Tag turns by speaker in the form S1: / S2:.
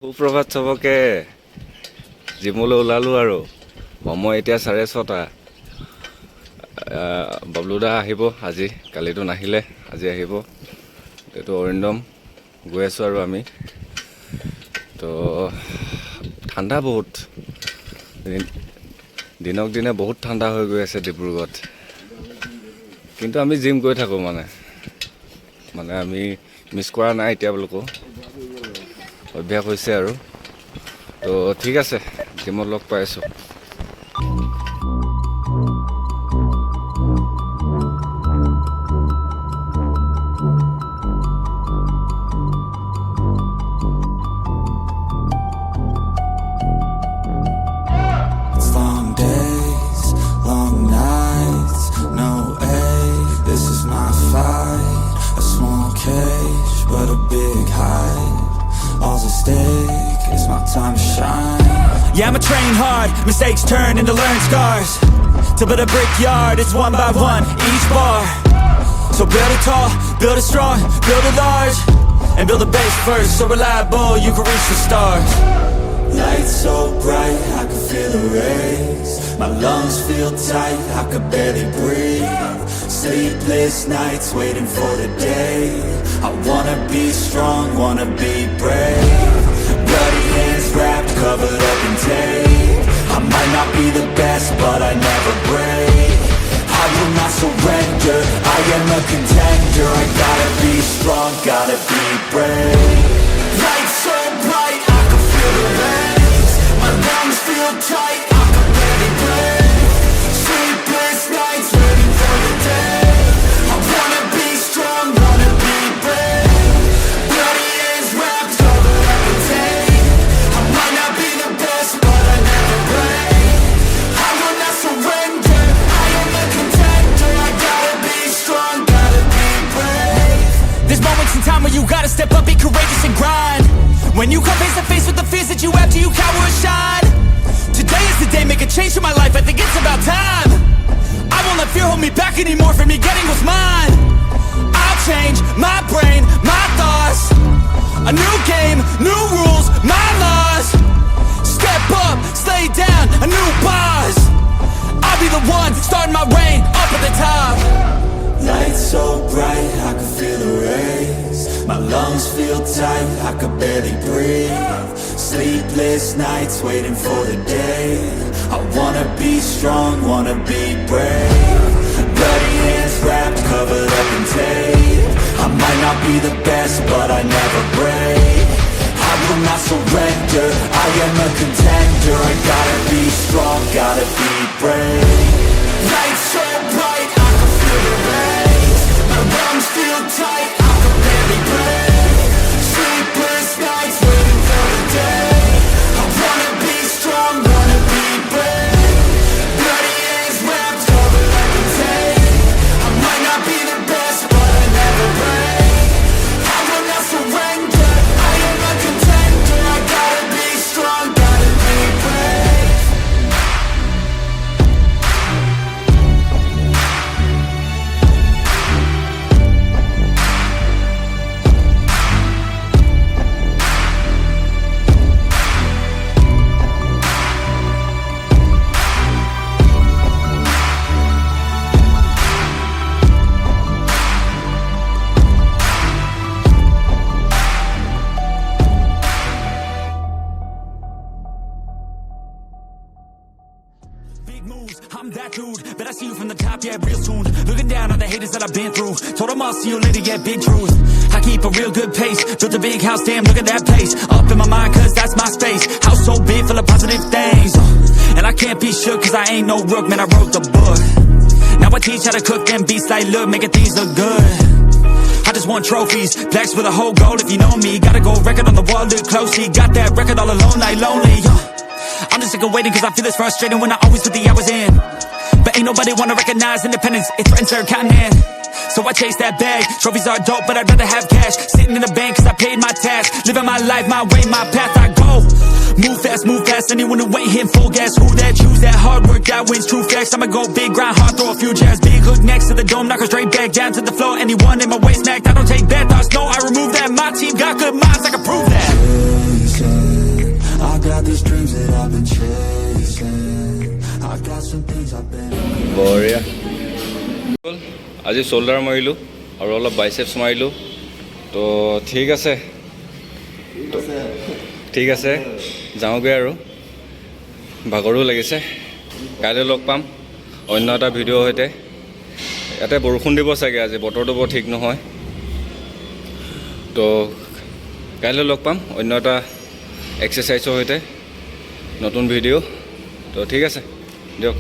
S1: সুপ্ৰভাত চবকে জিমলৈ ওলালোঁ আৰু সময় এতিয়া 6:30 বাবলুদা আহিব আজি কালিতো নাহিলে আজি আহিব এইটো অৰিন্দম গৈ আছোঁ আৰু আমি তো ঠাণ্ডা বহুত দিনক দিনে বহুত ঠাণ্ডা হৈ গৈ আছে ডিব্ৰুগড়ত কিন্তু আমি জিম গৈ থাকোঁ মানে আমি মিছ কৰা নাই এতিয়ালৈকে অভ্যাস হৈছে আৰু তো ঠিক আছে জিমত লগ পাই আছোঁ
S2: Yeah, I'ma train hard, mistakes turn into learned scars. To build a brickyard, it's one by one, each bar. So build it tall, build it strong, build it large. And build a base first, so reliable, you can reach the stars. Lights so bright, I can feel the rays. My lungs feel tight, I could barely breathe. Sleepless nights, waiting for the day. I wanna be strong, wanna be brave. Bloody hands wrapped, covered up in tape. I might not be the best, but I never break. I will not surrender, I am a contender. I gotta be strong, gotta be brave. Lights so bright, I can feel the rays. My lungs feel tight, I can barely breathe. Sleepless nights, waiting for the day. I wanna be strong, wanna be brave. Bloody hands wrapped, covered up in tape. I might not be the best, but I never break. I will not surrender, I am a contender. I gotta be strong, gotta be brave. There's moments in time where you gotta step up, be courageous and grind. When you come face to face with the fears that you have, do you cower or shine? Today is the day, make a change in my life, I think it's about time. I won't let fear hold me back anymore from me getting what's mine. I'll change my brain, my thoughts. A new game, new rules, my laws. Step up, slay down, a new boss. I'll be the one, starting my reign, up at the top. Lights so bright, I can feel the rays. My lungs feel tight, I could barely breathe. Sleepless nights, waiting for the day. I wanna be strong, wanna be brave. Bloody hands wrapped, covered up in tape. I might not be the best, but I never break. I will not surrender, I am a contender. I gotta be strong, gotta be brave. Lights so bright, I can feel the rays. My lungs feel tight, I can barely breathe. Sleepless nights, waiting for the day. I wanna be strong, wanna be brave. Bloody hands wrapped, covered up in tape. I might not be the best, but I never break. I will not surrender, I am a contender. I gotta be strong, gotta be brave. Big moves, I'm that dude. Bet I see you from the top, yeah, real soon. Looking down on the haters that I've been through. Told them I'll see you later, yeah, big truth. I keep a real good pace. Built a big house, damn, look at that place. Up in my mind, cause that's my space. House so big, full of positive things. And I can't be shook, cause I ain't no rook, man, I wrote the book. Now I teach how to cook them beats like, look, making things look good. I just want trophies, blacks with a whole goal if you know me. Gotta go record on the wall, look closely. Got that record all alone, like lonely. I'm just sick of waiting cause I feel it's frustrating when I always put the hours in. But ain't nobody wanna recognize independence, it threatens their continent. So I chase that bag, trophies are dope but I'd rather have cash. Sitting in the bank cause I paid my tax. Living my life, my way, my path, I go. Move fast, anyone who ain't hitting full gas. Who that, choose that, hard work, that wins, true facts. I'ma go big, grind hard, throw a few jabs. Big hook next to the dome, knock her straight back. Down to the floor, anyone in my way smacked. I don't take bad thoughts, no, I remove that. My team got good minds, I can prove that. that I've been chasing. I got some things I've been.
S1: বঢ়িয়া আজি শোল্ডাৰ মাৰিলোঁ আৰু অলপ biceps মাৰিলোঁ তো ঠিক আছে যাওঁগৈ আৰু ভাগৰো লাগিছে কাইলৈ লগ পাম অন্য এটা ভিডিঅ'ৰ সৈতে ইয়াতে বৰষুণ দিব চাগে আজি বতৰটো বৰ ঠিক নহয় তো কাইলৈ লগ পাম অন্য এটা এক্সাৰচাইজৰ সৈতে নতুন ভিডিঅ' তো ঠিক আছে দিয়ক